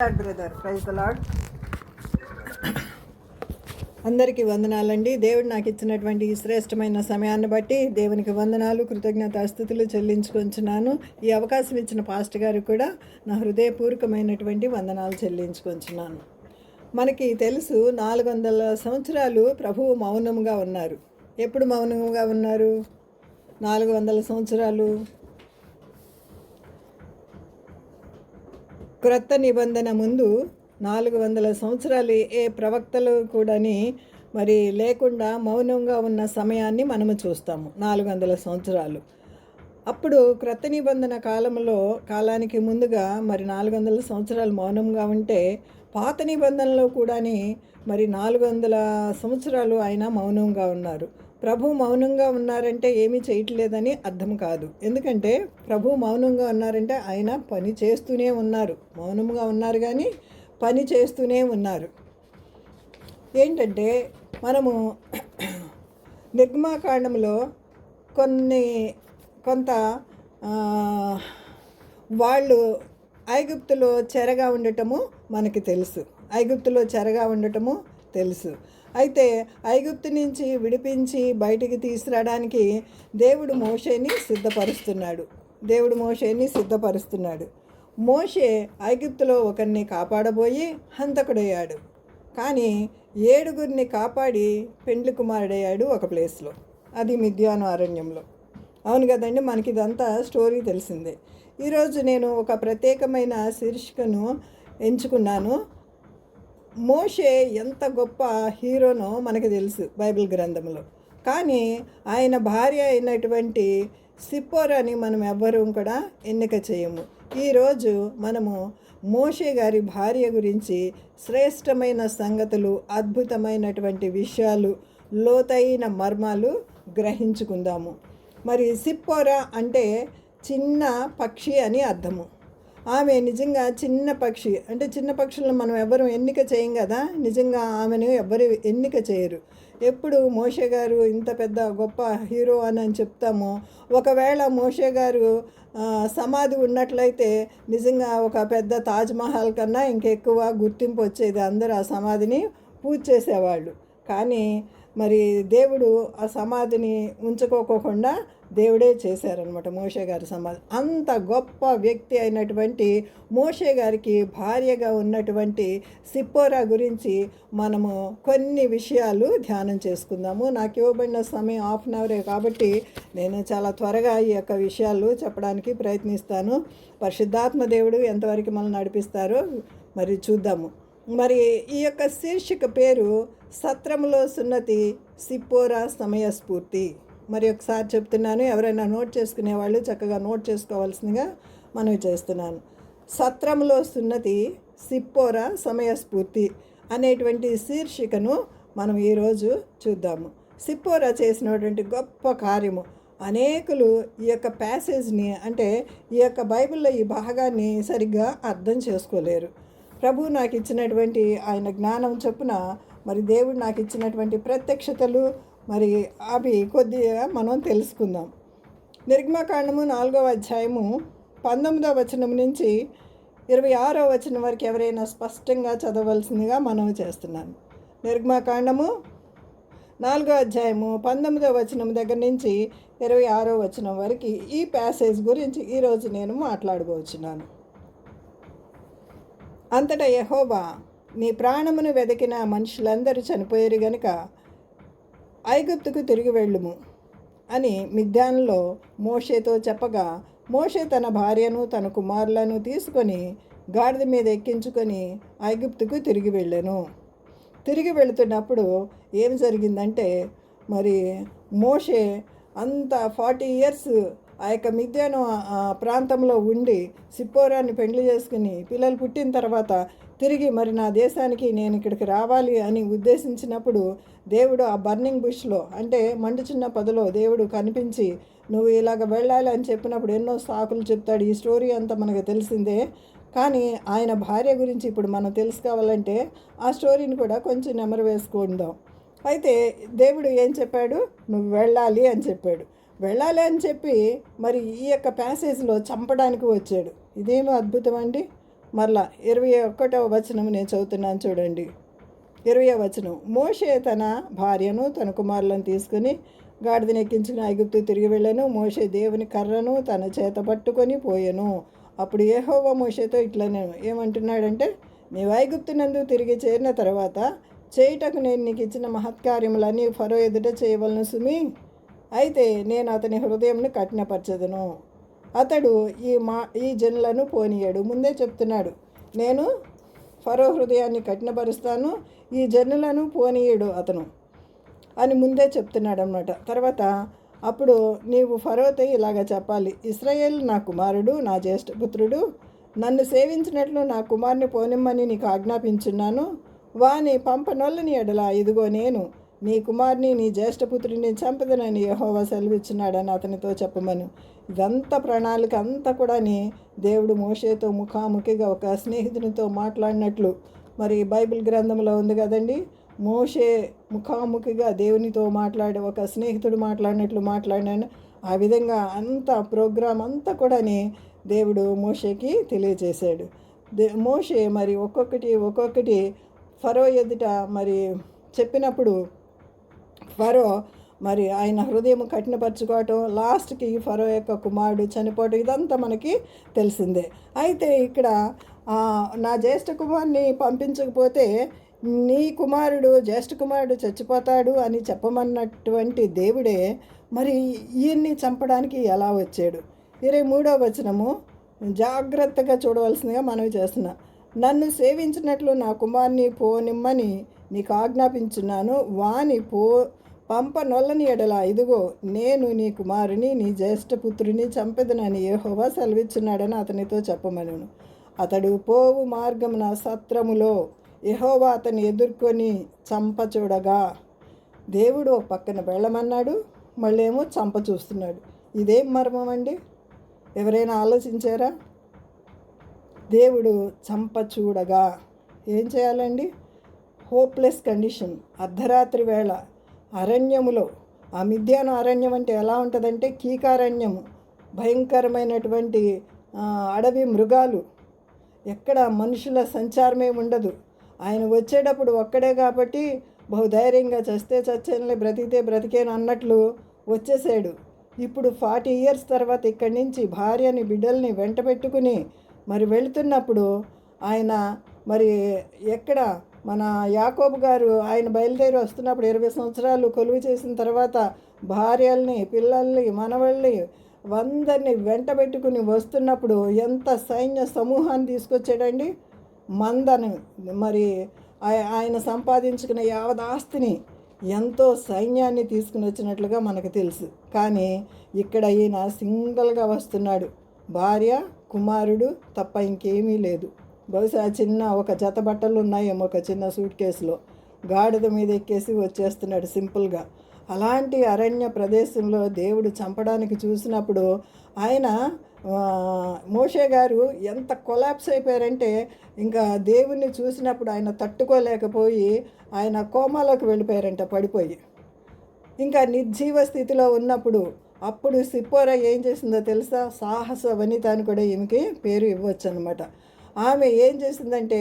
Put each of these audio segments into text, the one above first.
Brother praise the lord. అందరికీ వందనాలండి. దేవుడు నాకు ఇచ్చినటువంటి ఈ శ్రేష్టమైన సమయాన్ని బట్టి దేవునికి వందనాలు, కృతజ్ఞతాస్తుతులు చెల్లించుకొంచున్నాను. ఈ అవకాశం ఇచ్చిన పాస్టర్ గారికి కూడా నా హృదయపూర్వకమైనటువంటి వందనాలు చెల్లించుకొంచున్నాను. మనకి తెలుసు 400 సంవత్సరాలు ప్రభువు మౌనంగా ఉన్నారు. ఎప్పుడు మౌనంగా ఉన్నారు? 400 సంవత్సరాలు. క్రొత్త నిబంధన ముందు 400 సంవత్సరాలు ఏ ప్రవక్తలు కూడాని మరి లేకుండా మౌనంగా ఉన్న సమయాన్ని మనము చూస్తాము. 400 సంవత్సరాలు. అప్పుడు క్రొత్త నిబంధన కాలానికి ముందుగా మరి 400 సంవత్సరాలు మౌనంగా ఉంటే, పాత నిబంధనలో కూడాని మరి 400 సంవత్సరాలు ఆయన మౌనంగా ఉన్నారు. ప్రభు మౌనంగా ఉన్నారంటే ఏమీ చేయట్లేదని అర్థం కాదు. ఎందుకంటే ప్రభు మౌనంగా ఉన్నారంటే ఆయన పని చేస్తూనే ఉన్నారు. మౌనంగా ఉన్నారు కానీ పని చేస్తూనే ఉన్నారు. ఏంటంటే మనము నిర్గమాకాండంలో కొంత వాళ్ళు ఐగుప్తులో చెరగా ఉండటము మనకి తెలుసు. అయితే ఐగుప్తు నుంచి విడిపించి బయటికి తీసుకురావడానికి దేవుడు మోషేని సిద్ధపరుస్తున్నాడు. మోషే ఐగుప్తులో ఒకరిని కాపాడబోయి హంతకుడయ్యాడు. కానీ 7 కాపాడి పెండ్లి కుమారుడయ్యాడు ఒక ప్లేస్లో. అది మిద్యాను అరణ్యంలో. అవును కదండి, మనకి ఇదంతా స్టోరీ తెలిసిందే. ఈరోజు నేను ఒక ప్రత్యేకమైన శీర్షికను ఎంచుకున్నాను. మోషే ఎంత గొప్ప హీరోనో మనకు తెలుసు బైబిల్ గ్రంథంలో. కానీ ఆయన భార్య అయినటువంటి సిప్పోరాని మనం ఎవ్వరూ కూడా ఎన్నిక చేయము. ఈరోజు మనము మోషే గారి భార్య గురించి శ్రేష్టమైన సంగతులు, అద్భుతమైనటువంటి విషయాలు, లోతైన మర్మాలు గ్రహించుకుందాము. మరి సిప్పోరా అంటే చిన్న పక్షి అని అర్థము. ఆమె నిజంగా చిన్న పక్షి. అంటే చిన్న పక్షులను మనం ఎవ్వరు ఎన్నిక చేయం కదా. నిజంగా ఆమెను ఎవ్వరు ఎన్నిక చేయరు. ఎప్పుడు మోషే గారు ఇంత పెద్ద గొప్ప హీరో అని చెప్తామో, ఒకవేళ మోషే గారు సమాధి ఉన్నట్లయితే నిజంగా ఒక పెద్ద తాజ్మహల్ కన్నా ఇంకెక్కువ గుర్తింపు వచ్చేది. అందరూ ఆ సమాధిని పూజ చేసేవాళ్ళు. కానీ మరి దేవుడు ఆ సమాధిని ఉంచుకోకుండా దేవుడే చేశారనమాట మోషే గారి సమాధి. అంత గొప్ప వ్యక్తి అయినటువంటి మోషే గారికి భార్యగా ఉన్నటువంటి సిప్పోరా గురించి మనము కొన్ని విషయాలు ధ్యానం చేసుకుందాము. నాకు ఇవ్వబడిన సమయం 1/2 అవరే కాబట్టి నేను చాలా త్వరగా ఈ యొక్క విషయాలు చెప్పడానికి ప్రయత్నిస్తాను. పరిశుద్ధాత్మ దేవుడు ఎంతవరకు మనల్ని నడిపిస్తారో మరి చూద్దాము. మరి ఈ యొక్క శీర్షిక పేరు సత్రములో సున్నతి, సిప్పోరా సమయస్ఫూర్తి. మరి ఒకసారి చెప్తున్నాను, ఎవరైనా నోట్ చేసుకునేవాళ్ళు చక్కగా నోట్ చేసుకోవాల్సిందిగా మనవి చేస్తున్నాను. సత్రంలో సున్నతి, సిప్పోరా సమయస్ఫూర్తి అనేటువంటి శీర్షికను మనం ఈరోజు చూద్దాము. సిప్పోరా చేసినటువంటి గొప్ప కార్యము. అనేకులు ఈ యొక్క ప్యాసేజ్ని, అంటే ఈ యొక్క బైబిల్లో ఈ భాగాన్ని సరిగ్గా అర్థం చేసుకోలేరు. ప్రభు నాకు ఇచ్చినటువంటి ఆయన జ్ఞానం చొప్పున మరి దేవుడు నాకు ఇచ్చినటువంటి ప్రత్యక్షతలు మరి అవి కొద్దిగా మనం తెలుసుకుందాం. నిర్గమాకాండము 4వ అధ్యాయము 19వ వచనం నుంచి 26వ వచనం వరకు ఎవరైనా స్పష్టంగా చదవలసిందిగా మనవి చేస్తున్నాను. నిర్గమాకాండము 4వ అధ్యాయము 19వ వచనం దగ్గర నుంచి 26వ వచనం వరకు ఈ ప్యాసేజ్ గురించి ఈరోజు నేను మాట్లాడబోచున్నాను. అంతటా యెహోవా, నీ ప్రాణమును వెదకిన మనుషులందరూ చనిపోయారు గనుక ఐగుప్తుకు తిరిగి వెళ్ళుము అని మిద్యానులో మోషేతో చెప్పగా, మోషే తన భార్యను తన కుమారులను తీసుకొని గాడిద మీద ఎక్కించుకొని ఐగుప్తుకు తిరిగి వెళ్ళాను. తిరిగి వెళుతున్నప్పుడు ఏం జరిగిందంటే, మరి మోషే అంత 40 years ఆ యొక్క మిద్యాను ప్రాంతంలో ఉండి సిప్పోరాని పెండ్లి చేసుకుని పిల్లలు పుట్టిన తర్వాత తిరిగి మరి నా దేశానికి నేను ఇక్కడికి రావాలి అని ఉద్దేశించినప్పుడు దేవుడు ఆ బర్నింగ్ బుష్లో, అంటే మండుచున్న పొదలో దేవుడు కనిపించి నువ్వు ఇలాగ వెళ్ళాలి అని చెప్పినప్పుడు ఎన్నో సాకులు చెప్తాడు. ఈ స్టోరీ అంతా మనకు తెలిసిందే. కానీ ఆయన భార్య గురించి ఇప్పుడు మనం తెలుసుకోవాలంటే ఆ స్టోరీని కూడా కొంచెం నెమరు వేసుకుందాం. అయితే దేవుడు ఏం చెప్పాడు? నువ్వు వెళ్ళాలి అని చెప్పాడు. వెళ్ళాలి అని చెప్పి మరి ఈ యొక్క ప్యాసేజ్లో చంపడానికి వచ్చాడు. ఇదేమో అద్భుతం అండి. మరలా 21వ వచనం నేను చదువుతున్నాను చూడండి. 20వ వచనం. మోషే తన భార్యను తన కుమారులను తీసుకుని గాడిదని ఎక్కించుకుని ఐగుప్తు తిరిగి వెళ్ళాను. మోషే దేవుని కర్రను తన చేత పట్టుకొని పోయెను. అప్పుడు యెహోవా మోషేతో ఇట్లనే ఏమంటున్నాడంటే, నీవు ఐగుప్తునందు తిరిగి చేరిన తర్వాత చేయుటకు నేను నీకు ఇచ్చిన మహత్కార్యములన్నీ ఫరో ఎదుట చేయవలను సుమి. అయితే నేను అతని హృదయంను కఠినపరచదును, అతడు ఈ జనులను పోనీయడు. ముందే చెప్తున్నాడు, నేను ఫరో హృదయాన్ని కఠినపరుస్తాను, ఈ జనులను పోనీయడు అతను అని ముందే చెప్తున్నాడు అన్నమాట. తర్వాత అప్పుడు నీవు ఫరోతో ఇలాగ చెప్పాలి, ఇశ్రాయేలు నా కుమారుడు, నా జ్యేష్ఠపుత్రుడు, నన్ను సేవించినట్లు నా కుమారుని పోనిమ్మని నీకు ఆజ్ఞాపించున్నాను. వాని పంపనొల్లని ఎడల ఇదిగో నేను నీ కుమారుని నీ జ్యేష్ఠపుత్రుని చంపదనని యెహోవా సెలవిచ్చున్నాడని అతనితో చెప్పమను. ఇదంతా ప్రణాళిక అంతా కూడాని దేవుడు మోషేతో ముఖాముఖిగా ఒక స్నేహితునితో మాట్లాడినట్లు మరి బైబిల్ గ్రంథంలో ఉంది కదండి. మోషే ముఖాముఖిగా దేవునితో మాట్లాడే ఒక స్నేహితుడు మాట్లాడినట్లు మాట్లాడినాను. ఆ విధంగా అంత ప్రోగ్రాం అంతా కూడాని దేవుడు మోషేకి తెలియజేశాడు. మోషే మరి ఒక్కొక్కటి ఫరో ఎదుట మరి చెప్పినప్పుడు ఫరో మరి ఆయన హృదయం కఠినపరచుకోవటం, లాస్ట్కి ఫరో యొక్క కుమారుడు చనిపోవటం, ఇదంతా మనకి తెలిసిందే. అయితే ఇక్కడ నా జ్యేష్ఠ కుమారుని పంపించకపోతే నీ జ్యేష్ఠ కుమారుడు చచ్చిపోతాడు అని చెప్పమన్నటువంటి దేవుడే మరి ఈయన్ని చంపడానికి ఎలా వచ్చాడు? 23వ వచనము జాగ్రత్తగా చూడవలసిందిగా మనవి చేస్తున్నా. నన్ను సేవించినట్లు నా కుమారుని పోనిమ్మని నీకు ఆజ్ఞాపించున్నాను. వాని పంపనొల్లని ఎడల ఇదిగో నేను నీ కుమారుని నీ జ్యేష్ఠపుత్రుని చంపెదనని యెహోవా సెలవిచ్చున్నాడని అతనితో చెప్పమను. అతడు పోవు మార్గమున సత్రములో యెహోవా అతన్ని ఎదుర్కొని చంప చూడగా, దేవుడు ఒక పక్కన వెళ్ళమన్నాడు, మళ్ళీ ఏమో చంప చూస్తున్నాడు. ఇదేం మర్మం అండి? ఎవరైనా ఆలోచించారా? దేవుడు చంప చూడగా ఏం చేయాలండి? Hopeless condition. అర్ధరాత్రి వేళ అరణ్యములో, ఆ మిద్యాను అరణ్యం అంటే ఎలా ఉంటుందంటే కీకారణ్యము, భయంకరమైనటువంటి అడవి మృగాలు, ఎక్కడ మనుషుల సంచారమే ఉండదు. ఆయన వచ్చేటప్పుడు ఒక్కడే కాబట్టి బహుధైర్యంగా చస్తే చచ్చేనులే, బ్రతికితే బ్రతికేను అన్నట్లు వచ్చేసాడు. ఇప్పుడు 40 years తర్వాత ఇక్కడి నుంచి భార్యని బిడ్డల్ని వెంట పెట్టుకుని మరి వెళుతున్నప్పుడు ఆయన మరి ఎక్కడ మన యాకోబు గారు ఆయన బయలుదేరి వస్తున్నప్పుడు 20 సంవత్సరాలు కొలువు చేసిన తర్వాత భార్యల్ని పిల్లల్ని మనవల్ని అందరినీ వెంట పెట్టుకుని వస్తున్నప్పుడు ఎంత సైన్య సమూహాన్ని తీసుకొచ్చాడండి. మందను మరి ఆయన సంపాదించుకున్న యావదాస్తిని, ఎంతో సైన్యాన్ని తీసుకుని వచ్చినట్లుగా మనకు తెలుసు. కానీ ఇక్కడ ఈయన సింగిల్గా వస్తున్నాడు. భార్య కుమారుడు తప్ప ఇంకేమీ లేదు. బహుశా చిన్న ఒక జత బట్టలు ఉన్నాయేమో ఒక చిన్న సూట్ కేసులో, గాడిద మీద ఎక్కేసి వచ్చేస్తున్నాడు సింపుల్గా. అలాంటి అరణ్య ప్రదేశంలో దేవుడు చంపడానికి చూసినప్పుడు ఆయన మోషే గారు ఎంత కొలాప్స్ అయిపోయారంటే ఇంకా దేవుణ్ణి చూసినప్పుడు ఆయన తట్టుకోలేకపోయి ఆయన కోమాలోకి వెళ్ళిపోయారంట, పడిపోయి. ఇంకా నిర్జీవ స్థితిలో ఉన్నప్పుడు అప్పుడు సిప్పోరా ఏం చేసిందో తెలుసా? సాహస వనిత అని కూడా ఈమెకి పేరు ఇవ్వచ్చు అనమాట. ఆమె ఏం చేసిందంటే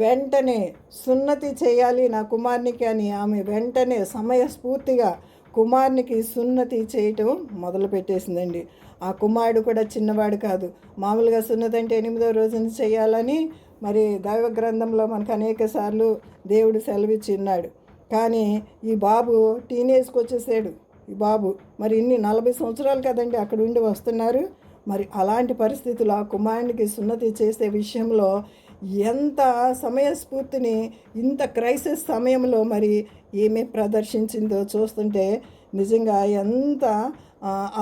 వెంటనే సున్నతి చేయాలి నా కుమారునికి అని ఆమె వెంటనే సమయస్ఫూర్తిగా కుమారునికి సున్నతి చేయటం మొదలుపెట్టేసిందండి. ఆ కుమారుడు కూడా చిన్నవాడు కాదు. మామూలుగా సున్నతి అంటే 8వ రోజున చేయాలని మరి దైవ గ్రంథంలో మనకు అనేక సార్లు దేవుడు సెలవిచ్చి ఉన్నాడు. కానీ ఈ బాబు టీనేజ్కి వచ్చేసాడు. ఈ బాబు మరి 40 సంవత్సరాలు కదండి అక్కడ ఉండి వస్తున్నారు. మరి అలాంటి పరిస్థితులు ఆ కుమారునికి సున్నతి చేసే విషయంలో ఎంత సమయస్ఫూర్తిని ఇంత క్రైసిస్ సమయంలో మరి ఏమి ప్రదర్శించిందో చూస్తుంటే నిజంగా ఎంత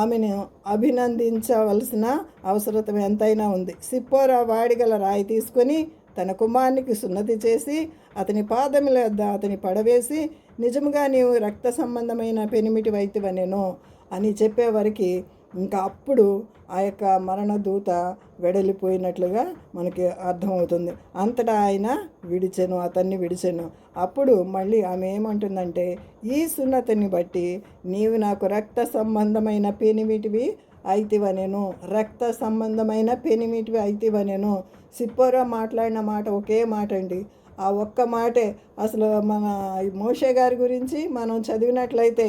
ఆమెను అభినందించవలసిన అవసరం ఎంతైనా ఉంది. సిప్పోరా వాడిగల రాయి తీసుకొని తన కుమారునికి సున్నతి చేసి అతని పాదముల వద్ద అతని పడవేసి, నిజముగా నీవు రక్త సంబంధమైన పెనిమిటి వైద్యవనెను అని చెప్పేవారికి ఇంకా అప్పుడు ఆ యొక్క మరణదూత వెడలిపోయినట్లుగా మనకి అర్థమవుతుంది. అంతటా ఆయన అతన్ని విడిచెను. అప్పుడు మళ్ళీ ఆమె ఏమంటుందంటే, ఈ సున్నతిని బట్టి నీవు నాకు రక్త సంబంధమైన పెనిమిటివి అయితివనెను, రక్త సంబంధమైన పెనిమిటివి అయితివనెను. సిప్పోరా మాట్లాడిన మాట ఒకే మాట అండి. ఆ ఒక్క మాటే అసలు మన మోషే గారి గురించి మనం చదివినట్లయితే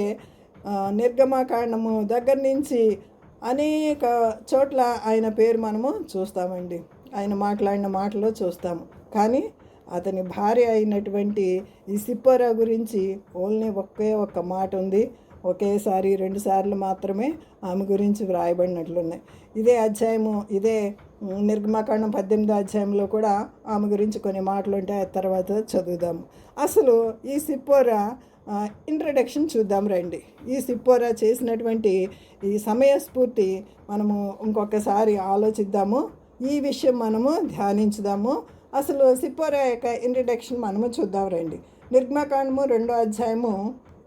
నిర్గమకాండము దగ్గర నుంచి అనేక చోట్ల ఆయన పేరు మనము చూస్తామండి. ఆయన మాట్లాడిన మాటలో చూస్తాము. కానీ అతని భార్య అయినటువంటి ఈ సిప్పోరా గురించి ఓన్లీ ఒకే ఒక్క మాట ఉంది. ఒకేసారి 2 సార్లు మాత్రమే ఆమె గురించి వ్రాయబడినట్లున్నాయి. ఇదే అధ్యాయము, ఇదే నిర్గమకాండం 18వ అధ్యాయంలో కూడా ఆమె గురించి కొన్ని మాటలు ఉంటాయి. ఆ తర్వాత చదువుదాము. అసలు ఈ సిప్పోరా ఇంట్రడక్షన్ చూద్దాం రండి. ఈ సిప్పోరా చేసినటువంటి ఈ సమయస్ఫూర్తి మనము ఇంకొకసారి ఆలోచిద్దాము. ఈ విషయం మనము ధ్యానించుదాము. అసలు సిప్పోరా యొక్క ఇంట్రడక్షన్ మనము చూద్దాం రండి. నిర్గమకాండము 2వ అధ్యాయము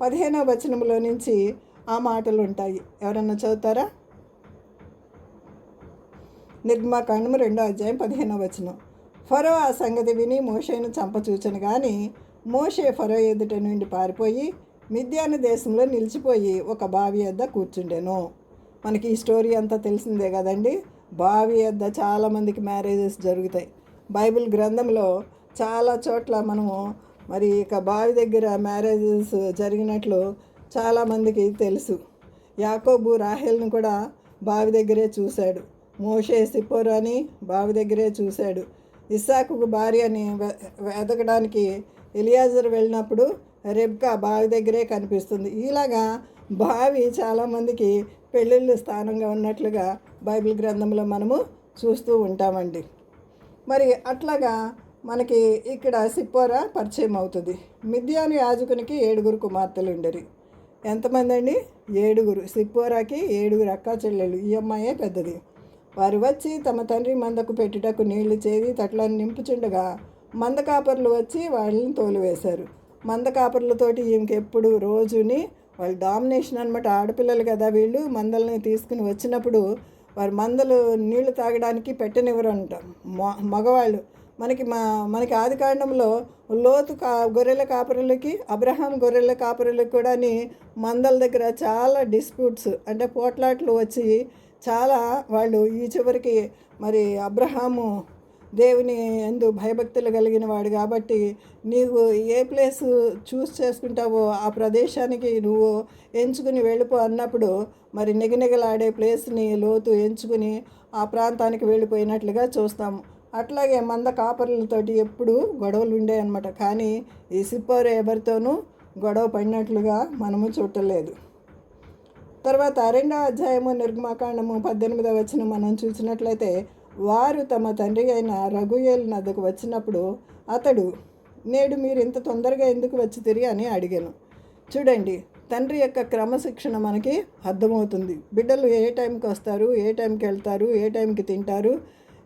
15వ వచనంలో నుంచి ఆ మాటలు ఉంటాయి. ఎవరన్నా చదువుతారా? నిర్గమకాండము 2వ అధ్యాయం 15వ వచనం. ఫరో ఆ సంగతి విని మోషేను చంపచూచను కానీ మోషే ఫరో ఎదుట నుండి పారిపోయి మిద్యాను దేశంలో నిలిచిపోయి ఒక బావి వద్ద కూర్చుండెను. మనకి ఈ స్టోరీ అంతా తెలిసిందే కదండి. బావి వద్ద చాలామందికి మ్యారేజెస్ జరుగుతాయి. బైబిల్ గ్రంథంలో చాలా చోట్ల మనము మరి ఇక బావి దగ్గర మ్యారేజెస్ జరిగినట్లు చాలామందికి తెలుసు. యాకోబు రాహేల్ని కూడా బావి దగ్గరే చూశాడు. మోషే సిప్పోరాని బావి దగ్గరే చూశాడు. ఇస్సాకుకు భార్యని వెతకడానికి ఎలియాజరు వెళ్ళినప్పుడు రెబ్కా బావి దగ్గరే కనిపిస్తుంది. ఇలాగా బావి చాలామందికి పెళ్ళిళ్ళు స్థానంగా ఉన్నట్లుగా బైబిల్ గ్రంథంలో మనము చూస్తూ ఉంటామండి. మరి అట్లాగా మనకి ఇక్కడ సిప్పోరా పరిచయం అవుతుంది. మిద్యాను యాజకునికి 7 కుమార్తెలు ఉండరు. ఎంతమంది అండి? 7. సిప్పోరాకి 7 అక్కా చెల్లెళ్ళు. ఈ అమ్మాయే పెద్దది. వారు వచ్చి తమ తండ్రి మందకు పెట్టుటకు నీళ్లు చేది తట్లను నింపుచుండగా మంద కాపర్లు వచ్చి వాళ్ళని తోలివేశారు. మంద కాపర్లతోటి ఈమెకి ఎప్పుడు రోజుని వాళ్ళు డామినేషన్ అనమాట. ఆడపిల్లలు కదా వీళ్ళు. మందల్ని తీసుకుని వచ్చినప్పుడు వారు మందలు నీళ్లు తాగడానికి పెట్టనివ్వరు అంట మగవాళ్ళు. మనకి ఆది కాండంలో లోతు గొర్రెల కాపరులకి అబ్రహాం గొర్రెల కాపరులకి కూడా మందల దగ్గర చాలా డిస్ప్యూట్స్ అంటే పోట్లాట్లు వచ్చి చాలా వాళ్ళు ఈ చివరికి మరి అబ్రహాము దేవుని యందు భయభక్తులు కలిగిన వాడు కాబట్టి నీవు ఏ ప్లేస్ చూస్ చేసుకుంటావో ఆ ప్రదేశానికి నువ్వు ఎంచుకుని వెళ్ళిపో అన్నప్పుడు మరి నిగనిగలాడే ప్లేస్ని లోతు ఎంచుకుని ఆ ప్రాంతానికి వెళ్ళిపోయినట్లుగా చూస్తాము. అట్లాగే మంద కాపర్లతోటి ఎప్పుడు గొడవలు ఉండే అనమాట. కానీ ఈ సిప్పోరా ఎవరితోనూ గొడవ పడినట్లుగా మనము చూడలేదు. తర్వాత 2వ అధ్యాయము నిర్గమకాండము 18వ వచనం మనం చూసినట్లయితే వారు తమ తండ్రి అయిన రగుయేలు నద్దకు వచ్చినప్పుడు అతడు నేడు మీరు ఇంత తొందరగా ఎందుకు వచ్చితిరి అని అడిగాను. చూడండి, తండ్రి యొక్క క్రమశిక్షణ మనకి అర్థమవుతుంది. బిడ్డలు ఏ టైంకి వస్తారు, ఏ టైంకి వెళ్తారు, ఏ టైంకి తింటారు,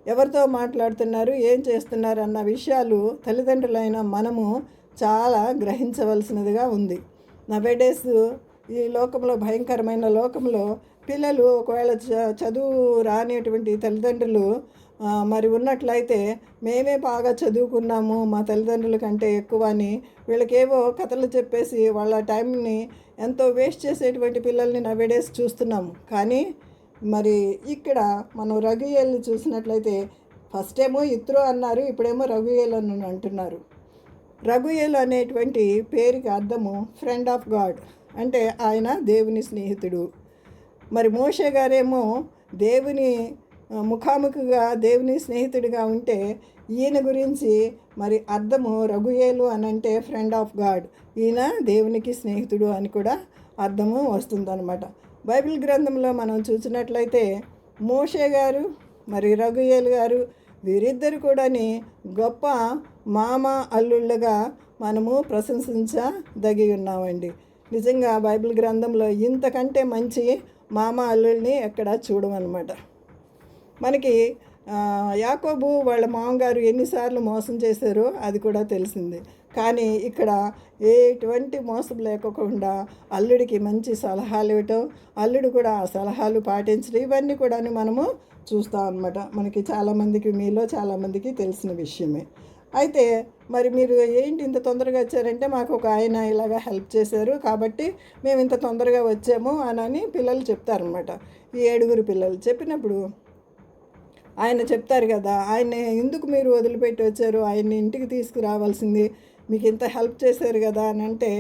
ఎవరితో మాట్లాడుతున్నారు, ఏం చేస్తున్నారు అన్న విషయాలు తల్లిదండ్రులైన మనము చాలా గ్రహించవలసినదిగా ఉంది. నవేడేస్ ఈ లోకంలో భయంకరమైన లోకంలో పిల్లలు ఒకవేళ చదువు రానిటువంటి తల్లిదండ్రులు మరి ఉన్నట్లయితే మేమే బాగా చదువుకున్నాము మా తల్లిదండ్రుల కంటే ఎక్కువ అని వీళ్ళకేవో కథలు చెప్పేసి వాళ్ళ టైంని ఎంతో వేస్ట్ చేసేటువంటి పిల్లల్ని నవేడేస్ చూస్తున్నాము. కానీ మరి ఇక్కడ మనం రగుయేల్ని చూసినట్లయితే ఫస్ట్ ఏమో ఇత్రో అన్నారు, ఇప్పుడేమో రగుయేల్ అని అంటున్నారు. రగుయేల్ అనేటువంటి పేరుకి అర్థము ఫ్రెండ్ ఆఫ్ గాడ్, అంటే ఆయన దేవుని స్నేహితుడు. మరి మోషే గారేమో దేవుని ముఖాముఖిగా దేవుని స్నేహితుడిగా ఉంటే ఈయన గురించి మరి అర్థము రగుయేలు అని అంటే ఫ్రెండ్ ఆఫ్ గాడ్, ఈయన దేవునికి స్నేహితుడు అని కూడా అర్థము వస్తుందన్నమాట. బైబిల్ గ్రంథంలో మనం చూసినట్లయితే మోషే గారు మరి రగుయేలు గారు వీరిద్దరు కూడా గొప్ప మామ అల్లుళ్ళుగా మనము ప్రశంసించదగి ఉన్నామండి. నిజంగా బైబిల్ గ్రంథంలో ఇంతకంటే మంచి మామ అల్లుల్ని ఎక్కడ చూడమన్నమాట. మనకి యాకోబు వాళ్ళ మామగారు ఎన్నిసార్లు మోసం చేశారో అది కూడా తెలిసింది. కానీ ఇక్కడ ఎటువంటి మోసం లేకుండా అల్లుడికి మంచి సలహాలు ఇవ్వటం, అల్లుడు కూడా ఆ సలహాలు పాటించడం, ఇవన్నీ కూడా మనము చూస్తాం అన్నమాట. మనకి చాలామందికి మీలో చాలామందికి తెలిసిన విషయమే. అయితే మరి మీరు ఏంటి ఇంత తొందరగా వచ్చారంటే, మాకు ఒక ఆయన ఇలాగా హెల్ప్ చేశారు కాబట్టి మేము ఇంత తొందరగా వచ్చాము అని పిల్లలు చెప్తారనమాట. ఈ 7 పిల్లలు చెప్పినప్పుడు ఆయన చెప్తారు కదా, ఆయన్ని ఎందుకు మీరు వదిలిపెట్టి వచ్చారు, ఆయన్ని ఇంటికి తీసుకురావాల్సింది, మీకు ఇంత హెల్ప్ చేశారు కదా అని అంటే,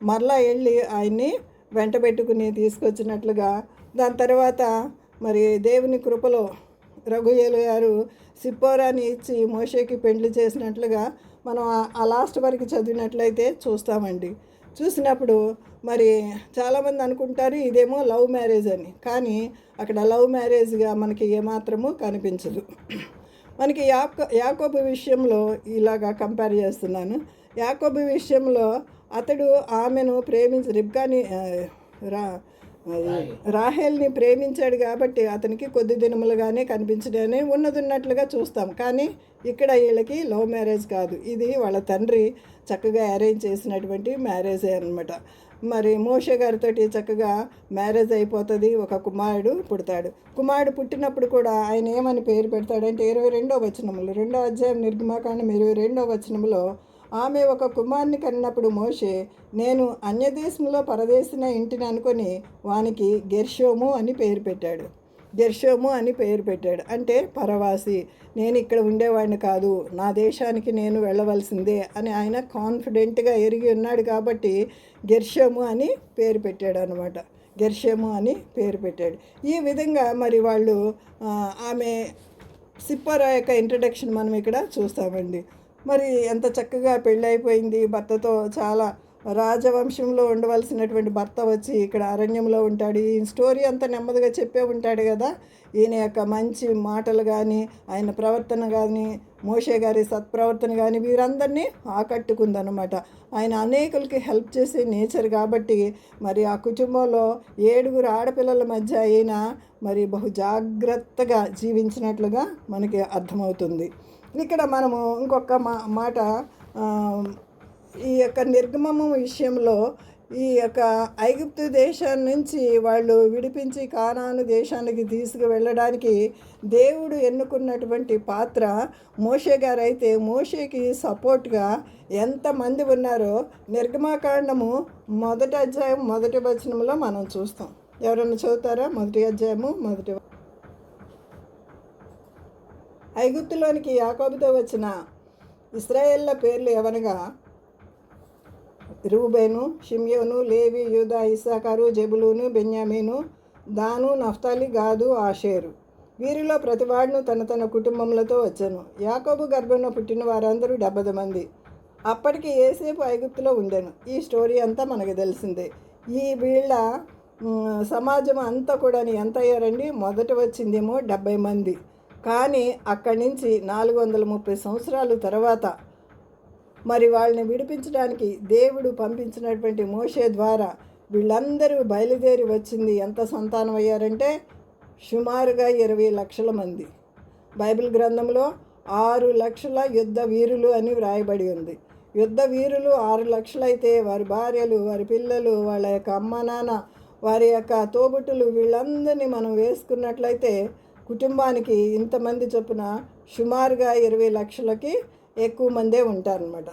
మరలా వెళ్ళి ఆయన్ని వెంట పెట్టుకుని తీసుకొచ్చినట్లుగా. దాని తర్వాత మరి దేవుని కృపలో రఘుయేలు గారు సిప్పోరాని ఇచ్చి మోషేకి పెండ్లి చేసినట్లుగా మనం ఆ లాస్ట్ వరకు చదివినట్లయితే చూస్తామండి. చూసినప్పుడు మరి చాలామంది అనుకుంటారు ఇదేమో లవ్ మ్యారేజ్ అని, కానీ అక్కడ లవ్ మ్యారేజ్గా మనకి ఏమాత్రము కనిపించదు. మనకి యాకోబు విషయంలో ఇలాగా కంపేర్ చేస్తున్నాను. యాకోబు విషయంలో అతడు ఆమెను రిబ్కాని రాహేల్ని ప్రేమించాడు కాబట్టి అతనికి కొద్ది దినములుగానే కనిపించడని ఉన్నట్లుగా చూస్తాం. కానీ ఇక్కడ వీళ్ళకి లవ్ మ్యారేజ్ కాదు, ఇది వాళ్ళ తండ్రి చక్కగా అరేంజ్ చేసినటువంటి మ్యారేజే అనమాట. మరి మోషే గారితో చక్కగా మ్యారేజ్ అయిపోతుంది, ఒక కుమారుడు పుడతాడు. కుమారుడు పుట్టినప్పుడు కూడా ఆయన ఏమని పేరు పెడతాడంటే 22వ వచనములో, 2వ అధ్యాయం నిర్గమాకాండం 22వ వచనంలో, ఆమె ఒక కుమారుని కన్నప్పుడు మోషే, నేను అన్యదేశంలో పరదేశిన ఇంటిని అనుకొని వానికి గెర్షోము అని పేరు పెట్టాడు. గెర్షోము అని పేరు పెట్టాడు అంటే పరవాసి, నేను ఇక్కడ ఉండేవాడిని కాదు, నా దేశానికి నేను వెళ్ళవలసిందే అని ఆయన కాన్ఫిడెంట్గా ఎరిగి ఉన్నాడు కాబట్టి గెర్షోము అని పేరు పెట్టాడు అనమాట. గెర్షోము అని పేరు పెట్టాడు. ఈ విధంగా మరి వాళ్ళు ఆమె సిప్పోరా యొక్క ఇంట్రడక్షన్ మనం ఇక్కడ చూస్తామండి. మరి ఎంత చక్కగా పెళ్ళైపోయింది భర్తతో, చాలా రాజవంశంలో ఉండవలసినటువంటి భర్త వచ్చి ఇక్కడ అరణ్యంలో ఉంటాడు. ఈ స్టోరీ అంతా నెమ్మదిగా చెప్పే ఉంటాడు కదా. ఈయన యొక్క మంచి మాటలు కానీ, ఆయన ప్రవర్తన కానీ, మోషే గారి సత్ప్రవర్తన కానీ వీరందరినీ ఆకట్టుకుందనమాట. ఆయన అనేకులకి హెల్ప్ చేసే నేచర్ కాబట్టి మరి ఆ కుటుంబంలో 7 ఆడపిల్లల మధ్య అయినా మరి బహు జాగ్రత్తగా జీవించినట్లుగా మనకి అర్థమవుతుంది. ఇక్కడ మనము ఇంకొక మాట, ఈ యొక్క నిర్గమము విషయంలో ఈ యొక్క ఐగుప్తు దేశం నుంచి వాళ్ళు విడిపించి కానాను దేశానికి తీసుకువెళ్ళడానికి దేవుడు ఎన్నుకున్నటువంటి పాత్ర మోషే గారు. అయితే మోషేకి సపోర్ట్గా ఎంతమంది ఉన్నారో నిర్గమాకాండము 1వ అధ్యాయం 1వ వచనంలో మనం చూస్తాం. ఎవరన్నా చదువుతారా? 1వ అధ్యాయము 1వ. ఐగుప్తులోనికి యాకోబుతో వచ్చిన ఇశ్రాయేళ్ల పేర్లు ఎవనగా రూబేను, షిమ్యోను, లేవి, యూదా, ఇస్సాకారు, జెబులూను, బెన్యామీను, దాను, నఫ్తాలి, గాదు, ఆషేరు. వీరిలో ప్రతివాడును తన తన కుటుంబములతో వచ్చాను. యాకోబు గర్భంలో పుట్టిన వారందరూ 70 మంది. అప్పటికి ఏసేపు ఐగుప్తులో ఉండెను. ఈ స్టోరీ అంతా మనకు తెలిసిందే. ఈ వీళ్ళ సమాజం అంతా కూడా ఎంత అయ్యారండి? మొదట వచ్చిందేమో 70 మంది. కానీ అక్కడి నుంచి 430 సంవత్సరాల తర్వాత మరి వాళ్ళని విడిపించడానికి దేవుడు పంపించినటువంటి మోషే ద్వారా వీళ్ళందరూ బయలుదేరి వచ్చింది. ఎంత సంతానం అయ్యారంటే సుమారుగా 20 లక్షల మంది. బైబిల్ గ్రంథంలో 6 లక్షల యుద్ధ వీరులు అని వ్రాయబడి ఉంది. యుద్ధ వీరులు 6 లక్షలైతే వారి భార్యలు, వారి పిల్లలు, వాళ్ళ యొక్క అమ్మ నాన్న, వారి యొక్క తోబుట్టులు వీళ్ళందరినీ మనం వేసుకున్నట్లయితే కుటుంబానికి ఇంతమంది చొప్పున సుమారుగా 20 లక్షలకి ఎక్కువ మందే ఉంటారనమాట.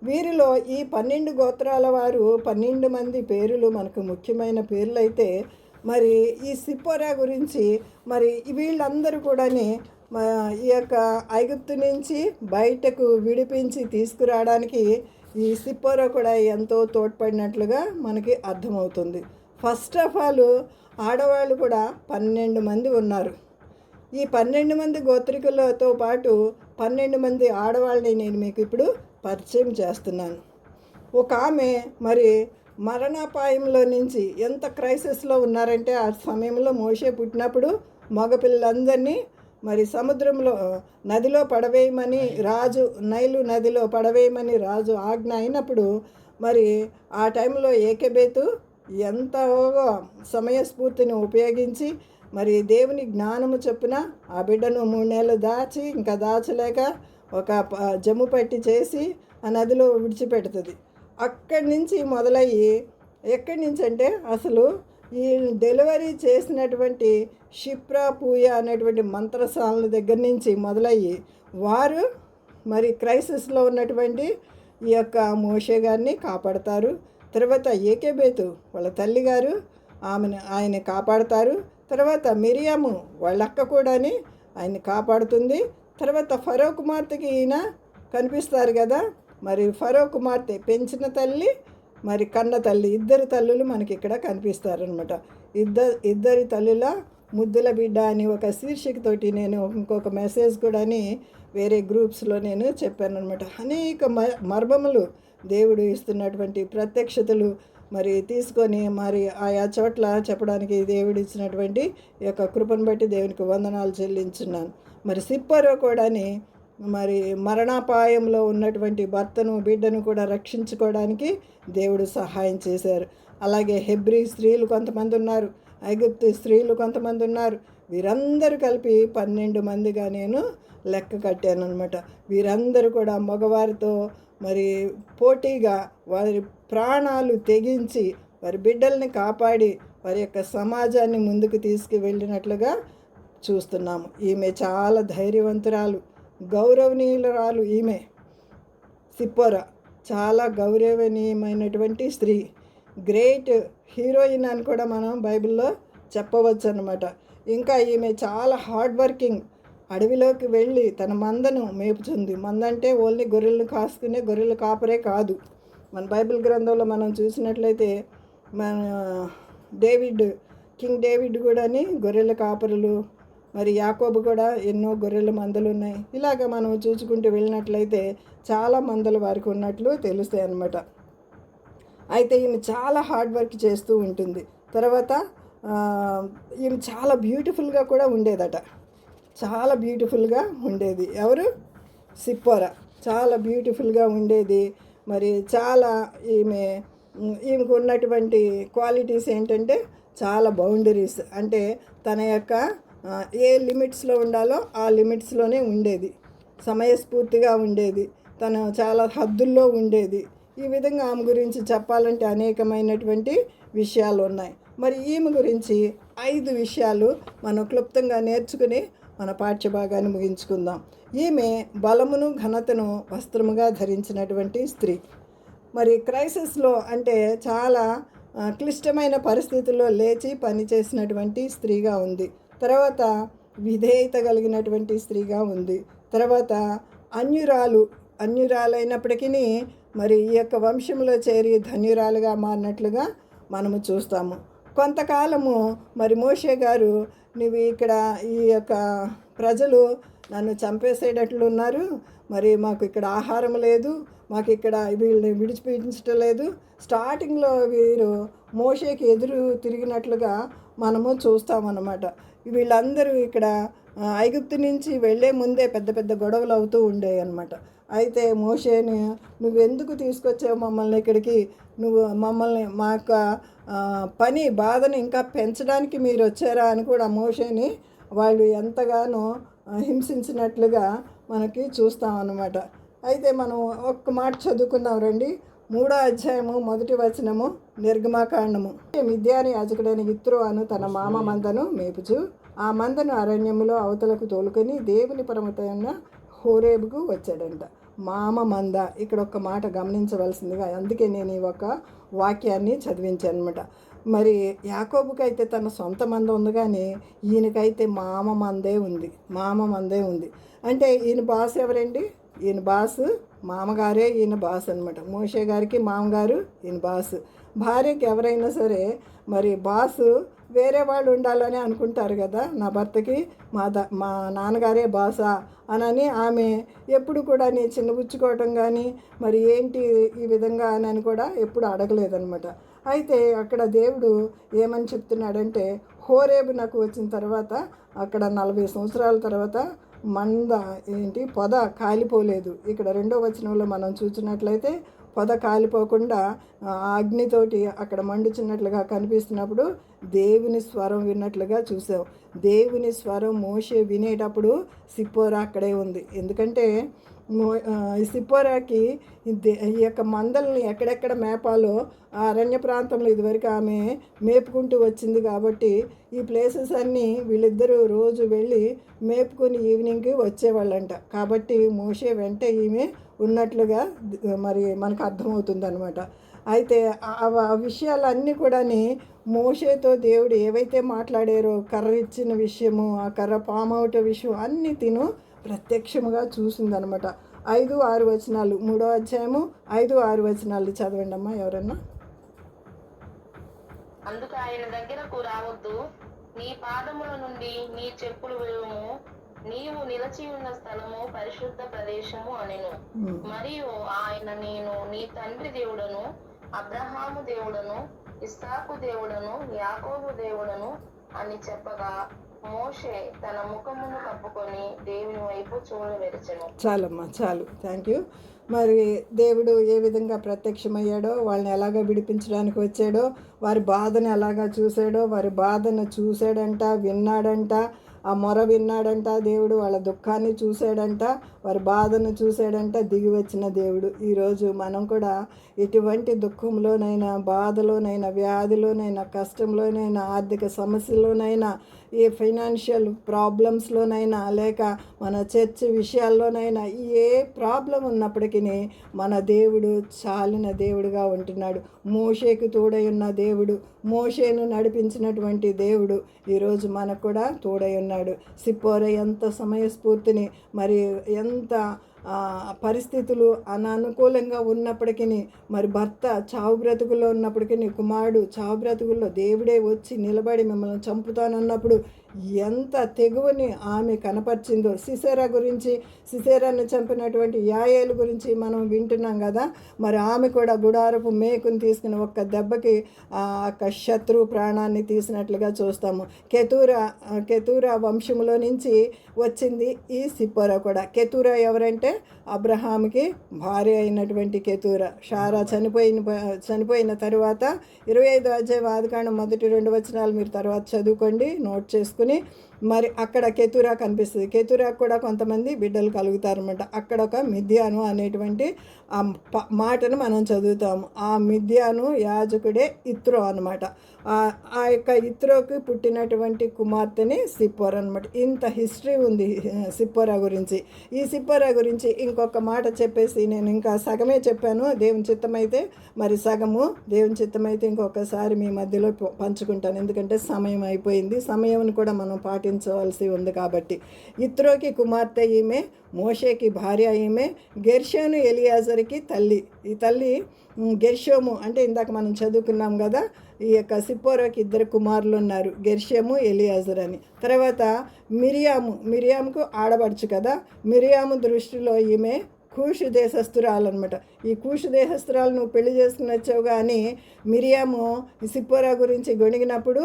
వీరిలో ఈ 12 గోత్రాల వారు 12 మంది పేర్లు మనకు ముఖ్యమైన పేర్లు అయితే, మరి ఈ సిప్పోరా గురించి మరి వీళ్ళందరూ కూడా ఈ యొక్క ఐగుప్తు నుంచి బయటకు విడిపించి తీసుకురావడానికి ఈ సిప్పోరా కూడా ఎంతో తోడ్పడినట్లుగా మనకి అర్థమవుతుంది. ఫస్ట్ ఆఫ్ ఆల్ ఆడవాళ్ళు కూడా 12 మంది ఉన్నారు. ఈ 12 మంది గోత్రికులతో పాటు 12 మంది ఆడవాళ్ళని నేను మీకు ఇప్పుడు పరిచయం చేస్తున్నాను. ఒక ఆమె మరి మరణాపాయంలో నుంచి ఎంత క్రైసిస్లో ఉన్నారంటే, ఆ సమయంలో మోషే పుట్టినప్పుడు మగపిల్లలందరినీ మరి సముద్రంలో నదిలో పడవేయమని రాజు, నైలు నదిలో పడవేయమని రాజు ఆజ్ఞ అయినప్పుడు మరి ఆ టైంలో ఏకెబేతు ఎంతో సమయస్ఫూర్తిని ఉపయోగించి మరి దేవుని జ్ఞానము చొప్పున ఆ బిడ్డను 3 నెలలు దాచి ఇంకా దాచలేక ఒక జమ్ము పట్టి చేసి ఆ నదిలో విడిచిపెడుతుంది. అక్కడి నుంచి మొదలయ్యి, ఎక్కడి నుంచి అంటే అసలు ఈ డెలివరీ చేసినటువంటి షిప్రా పూయ అనేటువంటి మంత్రసాల దగ్గర నుంచి మొదలయ్యి వారు మరి క్రైసిస్లో ఉన్నటువంటి ఈ యొక్క మోషే గారిని కాపాడతారు. తర్వాత ఏకేబేతు వాళ్ళ తల్లిగారు ఆయన్ని కాపాడతారు. తర్వాత మిరియాము వాళ్ళ అక్క కూడాని ఆయన్ని కాపాడుతుంది. తర్వాత ఫరో కుమార్తెకి ఈయన కనిపిస్తారు కదా, మరి ఫరో కుమార్తె పెంచిన తల్లి మరి కన్న తల్లి, ఇద్దరు తల్లులు మనకి ఇక్కడ కనిపిస్తారనమాట. ఇద్దరి తల్లుల ముద్దుల బిడ్డ అని ఒక శీర్షికతోటి నేను ఇంకొక మెసేజ్ కూడా వేరే గ్రూప్స్లో నేను చెప్పాను అనమాట. అనేక మర్మములు దేవుడు ఇస్తున్నటువంటి ప్రత్యక్షతలు మరి తీసుకొని మరి ఆయా చోట్ల చెప్పడానికి దేవుడు ఇచ్చినటువంటి ఈ యొక్క కృపను బట్టి దేవునికి వందనాలు చెల్లించున్నాను. మరి సిప్పరో కూడాని మరి మరణాపాయంలో ఉన్నటువంటి భర్తను బిడ్డను కూడా రక్షించుకోవడానికి దేవుడు సహాయం చేశారు. అలాగే హెబ్రీ స్త్రీలు కొంతమంది ఉన్నారు, ఐగుప్తు స్త్రీలు కొంతమంది ఉన్నారు. వీరందరూ కలిపి 12 మందిగా నేను లెక్క కట్టాను అనమాట. వీరందరూ కూడా మగవారితో మరి పోటీగా వారి ప్రాణాలు తెగించి వారి బిడ్డల్ని కాపాడి వారి యొక్క సమాజాన్ని ముందుకు తీసుకువెళ్ళినట్లుగా చూస్తున్నాము. ఈమె చాలా ధైర్యవంతురాలు, గౌరవనీయురాలు. ఈమె సిప్పోరా చాలా గౌరవనీయమైనటువంటి స్త్రీ, గ్రేట్ హీరోయిన్ అని కూడా మనం బైబిల్లో చెప్పవచ్చు అన్నమాట. ఇంకా ఈమె చాలా హార్డ్ వర్కింగ్. అడవిలోకి వెళ్ళి తన మందను మేపుతుంది. మందంటే ఓన్లీ గొర్రెలను కాసుకునే గొర్రెల కాపరే కాదు. మన బైబిల్ గ్రంథంలో మనం చూసినట్లయితే మన కింగ్ డేవిడ్ కూడాని గొర్రెల కాపరులు, మరి యాకోబు కూడా ఎన్నో గొర్రెల మందలు ఉన్నాయి. ఇలాగ మనం చూసుకుంటూ వెళ్ళినట్లయితే చాలా మందలు వారికి ఉన్నట్లు తెలుస్తాయి అన్నమాట. అయితే ఈమె చాలా హార్డ్ వర్క్ చేస్తూ ఉంటుంది. తర్వాత ఈమె చాలా బ్యూటిఫుల్గా కూడా ఉండేదట. చాలా బ్యూటిఫుల్గా ఉండేది. ఎవరు? సిప్పోరా చాలా బ్యూటిఫుల్గా ఉండేది. మరి చాలా ఈమెకు ఉన్నటువంటి క్వాలిటీస్ ఏంటంటే చాలా బౌండరీస్, అంటే తన యొక్క ఏ లిమిట్స్లో ఉండాలో ఆ లిమిట్స్లోనే ఉండేది. సమయస్ఫూర్తిగా ఉండేది. తను చాలా హద్దుల్లో ఉండేది. ఈ విధంగా ఆమె గురించి చెప్పాలంటే అనేకమైనటువంటి విషయాలు ఉన్నాయి. మరి ఈమె గురించి 5 విషయాలు మనం క్లుప్తంగా నేర్చుకుని మన పాఠ్యభాగాన్ని ముగించుకుందాం. ఈమె బలమును ఘనతను వస్త్రముగా ధరించినటువంటి స్త్రీ. మరి క్రైసిస్లో అంటే చాలా క్లిష్టమైన పరిస్థితుల్లో లేచి పనిచేసినటువంటి స్త్రీగా ఉంది. తర్వాత విధేయత కలిగినటువంటి స్త్రీగా ఉంది. తర్వాత అన్యురాలైనప్పటికీ మరి ఈ యొక్క వంశంలో చేరి ధన్యురాలుగా మారినట్లుగా మనము చూస్తాము. కొంతకాలము మరి మోషే గారు, నువ్వు ఇక్కడ ఈ యొక్క ప్రజలు నన్ను చంపేసేటట్లు ఉన్నారు, మరి మాకు ఇక్కడ ఆహారం లేదు, మాకు ఇక్కడ వీళ్ళని విడిచిపెట్టడం లేదు. స్టార్టింగ్లో వీరు మోషేకి ఎదురు తిరిగినట్లుగా మనము చూస్తామన్నమాట. వీళ్ళందరూ ఇక్కడ ఐగుప్తు నుంచి వెళ్ళే ముందే పెద్ద పెద్ద గొడవలు అవుతూ ఉండేవి అన్నమాట. అయితే మోషేని, నువ్వెందుకు తీసుకొచ్చావు మమ్మల్ని ఇక్కడికి, నువ్వు మమ్మల్ని మా యొక్క పని బాధను ఇంకా పెంచడానికి మీరు వచ్చారా అని కూడా మోషేని వాళ్ళు ఎంతగానో హింసించినట్లుగా మనకి చూస్తామన్నమాట. అయితే మనం ఒక్క మాట చదువుకుందాం రండి. 3వ అధ్యాయము 1వ వచనము, నిర్గమాకాండము. మిద్యాని యాజకుడైన యిత్రో అను తన మామ మందను మేపుచు ఆ మందను అరణ్యములో అవతలకు తోలుకొని దేవుని పర్వతమైన హోరేబుకు వచ్చాడంట. మామ మంద, ఇక్కడ ఒక మాట గమనించవలసిందిగా, అందుకే నేను ఈ ఒక వాక్యాన్ని చదివించాను అనమాట. మరి యాకోబుకి అయితే తన సొంత మంద ఉంది, కానీ ఈయనకైతే మామ మందే ఉంది. అంటే ఈయన బాస్ ఎవరండి? ఈయన బాస్ మామగారే, ఈయన బాస్ అనమాట. మోషే గారికి మామగారు, ఈయన బాస్. భార్యకి ఎవరైనా సరే మరి బాసు వేరే వాళ్ళు ఉండాలని అనుకుంటారు కదా. నా భర్తకి మా నాన్నగారే బాసా అని ఆమె ఎప్పుడు కూడా చిన్నబుచ్చుకోవటం కానీ మరి ఏంటి ఈ విధంగా అని కూడా ఎప్పుడు అడగలేదనమాట. అయితే అక్కడ దేవుడు ఏమని చెప్తున్నాడంటే, హోరేబు నాకు వచ్చిన తర్వాత అక్కడ 40 సంవత్సరాల తర్వాత పొద కాలిపోలేదు. ఇక్కడ 2వ వచనంలో మనం చూసినట్లయితే పొద కాలిపోకుండా అగ్నితోటి అక్కడ మండుచున్నట్లుగా కనిపిస్తున్నప్పుడు దేవుని స్వరం విన్నట్లుగా చూసావు. దేవుని స్వరం మోషే వినేటప్పుడు సిప్పోరా అక్కడే ఉంది. ఎందుకంటే ఈ సిప్పోరాకి ఈ యొక్క మందల్ని ఎక్కడెక్కడ మేపాలో ఆ అరణ్య ప్రాంతంలో ఇదివరకు ఆమె మేపుకుంటూ వచ్చింది కాబట్టి ఈ ప్లేసెస్ అన్నీ వీళ్ళిద్దరూ రోజు వెళ్ళి మేపుకొని ఈవినింగ్కి వచ్చేవాళ్ళంట. కాబట్టి మోషే వెంట ఈమె ఉన్నట్లుగా మరి మనకు అర్థమవుతుంది అనమాట. అయితే ఆ విషయాలన్నీ కూడా మోషేతో దేవుడు ఏవైతే మాట్లాడారో, కర్ర ఇచ్చిన విషయము, ఆ కర్ర పామవుట విషయం అన్నీ తిను ప్రత్యక్షముగా చూసిందనమాట. 5-6 వచనాలు, 3వ అధ్యాయము 5-6 వచనాలు చదవండి అమ్మా ఎవరన్నా. అందుకు ఆయన దగ్గరకు రావద్దు, నీ పాదముల నుండి నీ చెప్పులు విడువము, నీవు నిలచి ఉన్న స్థలము పరిశుద్ధ ప్రదేశము అనెను. మరియు ఆయన, నేను నీ తండ్రి దేవుడను, అబ్రహాము దేవుడను, ఇస్సాకు దేవుడను, యాకోబు దేవుడను అని చెప్పగా మోషే తన ముఖమును కప్పుకొని దేవుని వైపు చూడవెరచెను. చాలమ్మా, చాలు, థ్యాంక్ యూ. మరి దేవుడు ఏ విధంగా ప్రత్యక్షమయ్యాడో, వాళ్ళని ఎలాగ విడిపించడానికి వచ్చాడో, వారి బాధను ఎలాగా చూశాడో, వారి బాధను చూశాడంట, విన్నాడంట, ఆ మొర విన్నాడంట దేవుడు, వాళ్ళ దుఃఖాన్ని చూశాడంట, వారి బాధను చూశాడంట, దిగి వచ్చిన దేవుడు. ఈరోజు మనం కూడా ఎటువంటి దుఃఖంలోనైనా, బాధలోనైనా, వ్యాధిలోనైనా, కష్టంలోనైనా, ఆర్థిక సమస్యలోనైనా, ఏ ఫైనాన్షియల్ ప్రాబ్లమ్స్లోనైనా, లేక మన చర్చ్ విషయాల్లోనైనా, ఏ ప్రాబ్లం ఉన్నప్పటికీ మన దేవుడు చాలిన దేవుడుగా ఉంటున్నాడు. మోషేకు తోడై ఉన్న దేవుడు, మోషేను నడిపించినటువంటి దేవుడు ఈరోజు మనకు కూడా తోడై ఉన్నాడు. సిప్పోరా ఎంత సమయస్ఫూర్తిని, మరి ఎంత పరిస్థితులు అననుకూలంగా ఉన్నప్పటికీ, మరి భర్త చావు బ్రతుకుల్లో ఉన్నప్పటికీ, కుమారుడు చావు బ్రతుకుల్లో దేవుడే వచ్చి నిలబడి మిమ్మల్ని చంపుతానన్నప్పుడు ఎంత తెగువని ఆమె కనపరిచిందో. సిసేరా గురించి, సిసేరాను చంపినటువంటి యాయేలు గురించి మనం వింటున్నాం కదా. మరి ఆమె కూడా గుడారపు మేకుని తీసుకుని ఒక్క దెబ్బకి శత్రు ప్రాణాన్ని తీసినట్లుగా చూస్తాము. కెతూరా వంశంలో నుంచి వచ్చింది ఈ సిప్పోరా కూడా. కెతూరా ఎవరంటే అబ్రహాముకి భార్య అయినటువంటి కెతూరా. షారా చనిపోయిన తరువాత 25వ అధ్యాయం ఆదికాండం 1-2 వచనాలు మీరు తర్వాత చదువుకోండి, నోట్ చేసుకుని. మరి అక్కడ కెతూరా కనిపిస్తుంది. కెతూరా కూడా కొంతమంది బిడ్డలు కలుగుతారనమాట. అక్కడ ఒక మిద్యాను అనేటువంటి ఆ మాటను మనం చదువుతాము. ఆ మిద్యాను యాజకుడే ఇత్రో అనమాట. ఆ యొక్క ఇత్రోకి పుట్టినటువంటి కుమార్తెని సిప్పోరా అనమాట. ఇంత హిస్టరీ ఉంది సిప్పోరా గురించి. ఈ సిప్పోరా గురించి ఇంకొక మాట చెప్పేసి నేను ఇంకా సగమే చెప్పాను. దేవుని చిత్తమైతే మరి సగము, దేవుని చిత్తమైతే ఇంకొకసారి మీ మధ్యలో పంచుకుంటాను. ఎందుకంటే సమయం అయిపోయింది. సమయం కూడా మనం పాటించవలసి ఉంది కాబట్టి. ఇత్రోకి కుమార్తె ఈమె, మోషేకి భార్య ఈమె, గెర్షోను ఎలియాజర్కి తల్లి. ఈ తల్లి గెర్షోము అంటే ఇందాక మనం చదువుకున్నాం కదా. ఈ యొక్క సిప్పోరాకి 2 కుమారులు ఉన్నారు, గెర్షోము, ఎలియాజర్ అని. తర్వాత మిరియాముకు ఆడబడుచు కదా. మిరియాము దృష్టిలో ఈమె కూషు దేశస్తురాలన్నమాట. ఈ కూషు దేశస్తురాలు నువ్వు పెళ్లి చేసుకుని వచ్చావు కానీ మిరియాము సిప్పోరా గురించి గొణిగినప్పుడు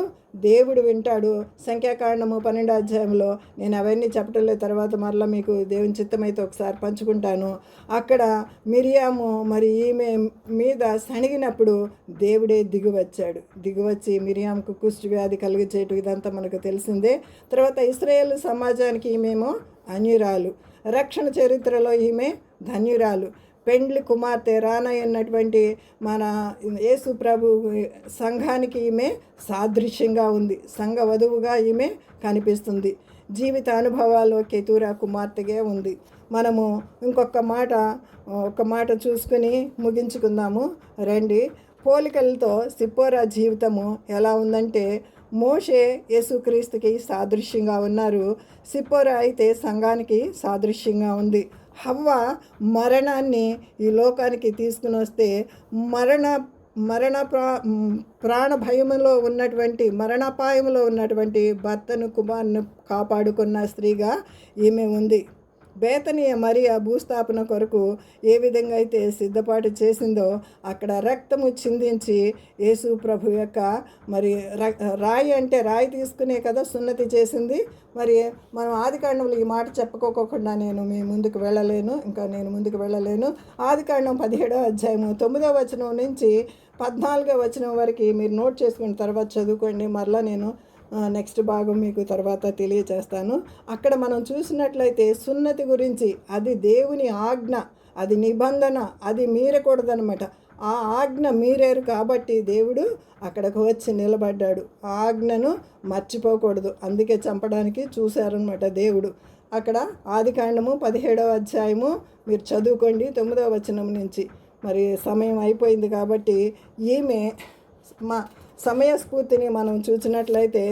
దేవుడు వింటాడు. సంఖ్యాకాండము 12వ అధ్యాయంలో, నేను అవన్నీ చెప్పటం లేదు, తర్వాత మరలా మీకు దేవుని చిత్తమైతే ఒకసారి పంచుకుంటాను. అక్కడ మిరియాము మరి ఈమె మీద సణిగినప్పుడు దేవుడే దిగివచ్చి మిరియాముకు కుష్టు వ్యాధి కలిగించేటు, ఇదంతా మనకు తెలిసిందే. తర్వాత ఇశ్రాయేలు సమాజానికి ఈమెమో అన్యురాలు, రక్షణ చరిత్రలో ఈమె ధన్యురాలు, పెండ్లి కుమార్తె రానయ్యున్నటువంటి మన యేసు ప్రభు సంఘానికి ఈమె సాదృశ్యంగా ఉంది. సంఘ వధువుగా ఈమె కనిపిస్తుంది. జీవిత అనుభవాలు కెతూరా కుమార్తెగా ఉంది. మనము ఇంకొక మాట చూసుకుని ముగించుకుందాము రండి. పోలికలతో సిప్పోరా జీవితము ఎలా ఉందంటే, మోషే యేసుక్రీస్తుకి సాదృశ్యంగా ఉన్నారు, సిప్పోరా అయితే సంఘానికి సాదృశ్యంగా ఉంది. హవ్వ మరణాన్ని ఈ లోకానికి తీసుకుని వస్తే ప్రాణ భయములో ఉన్నటువంటి, మరణాపాయంలో ఉన్నటువంటి భర్తను, కుమారుని కాపాడుకున్న స్త్రీగా ఈమె ఉంది. బేతనీయ మరియ భూస్థాపన కొరకు ఏ విధంగా అయితే సిద్ధపాటు చేసిందో, అక్కడ రక్తము చిందించి యేసు ప్రభు యొక్క మరి రాయి అంటే రాయి తీసుకునే కదా సున్నతి చేసింది. మరి మనం ఆదికాండంలో ఈ మాట చెప్పుకోకుండా నేను ముందుకు వెళ్ళలేను. ఆదికాండం 17వ అధ్యాయము 9వ వచనం నుంచి 14వ వచనం వరకు మీరు నోట్ చేసుకున్న తర్వాత చదువుకోండి. మరలా నేను నెక్స్ట్ భాగం మీకు తర్వాత తెలియచేస్తాను. అక్కడ మనం చూసినట్లయితే సున్నతి గురించి, అది దేవుని ఆజ్ఞ, అది నిబంధన, అది మీరకూడదనమాట. ఆ ఆజ్ఞ మీరారు కాబట్టి దేవుడు అక్కడికి వచ్చి నిలబడ్డాడు. ఆ ఆజ్ఞను మర్చిపోకూడదు, అందుకే చంపడానికి చూశారనమాట దేవుడు. అక్కడ ఆదికాండము 17వ అధ్యాయము మీరు చదువుకోండి 9వ వచనం నుంచి. మరి సమయం అయిపోయింది కాబట్టి ఈమె మా సమయస్ఫూర్తిని మనం చూసినట్లయితే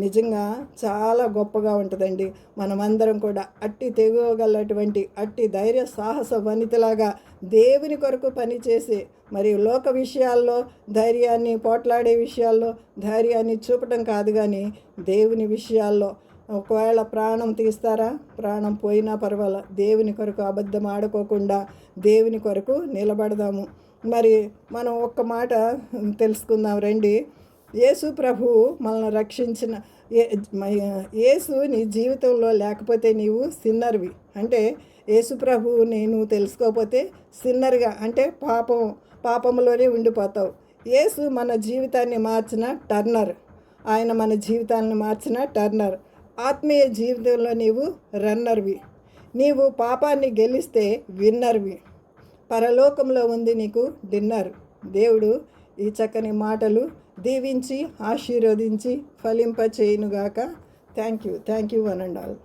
నిజంగా చాలా గొప్పగా ఉంటుందండి. మనమందరం కూడా అట్టి తెగగలటువంటి అట్టి ధైర్య సాహస వనితలాగా దేవుని కొరకు పనిచేసి, మరియు లోక విషయాల్లో ధైర్యాన్ని, పోట్లాడే విషయాల్లో ధైర్యాన్ని చూపటం కాదు, కానీ దేవుని విషయాల్లో ఒకవేళ ప్రాణం తీస్తారా, ప్రాణం పోయినా పర్వాలా, దేవుని కొరకు అబద్ధం ఆడుకోకుండా దేవుని కొరకు నిలబడదాము. మరి మనం ఒక్క మాట తెలుసుకుందాం రండి. యేసు ప్రభువు మనల్ని రక్షించిన యేసు నీ జీవితంలో లేకపోతే నీవు సిన్నర్వి. అంటే యేసు ప్రభువు నేను తెలుసుకోకపోతే సిన్నర్గా, అంటే పాపంలోనే ఉండిపోతావు. యేసు మన జీవితాన్ని మార్చిన టర్నర్, ఆయన మన జీవితాన్ని మార్చిన టర్నర్. ఆత్మీయ జీవితంలో నీవు రన్నర్వి. నీవు పాపాన్ని గెలిస్తే విన్నర్వి. పరలోకంలో ఉంది నీకు డిన్నర్. దేవుడు ఈ చక్కని మాటలు దీవించి ఆశీర్వదించి ఫలింప చేయునుగాక. Thank you one and all.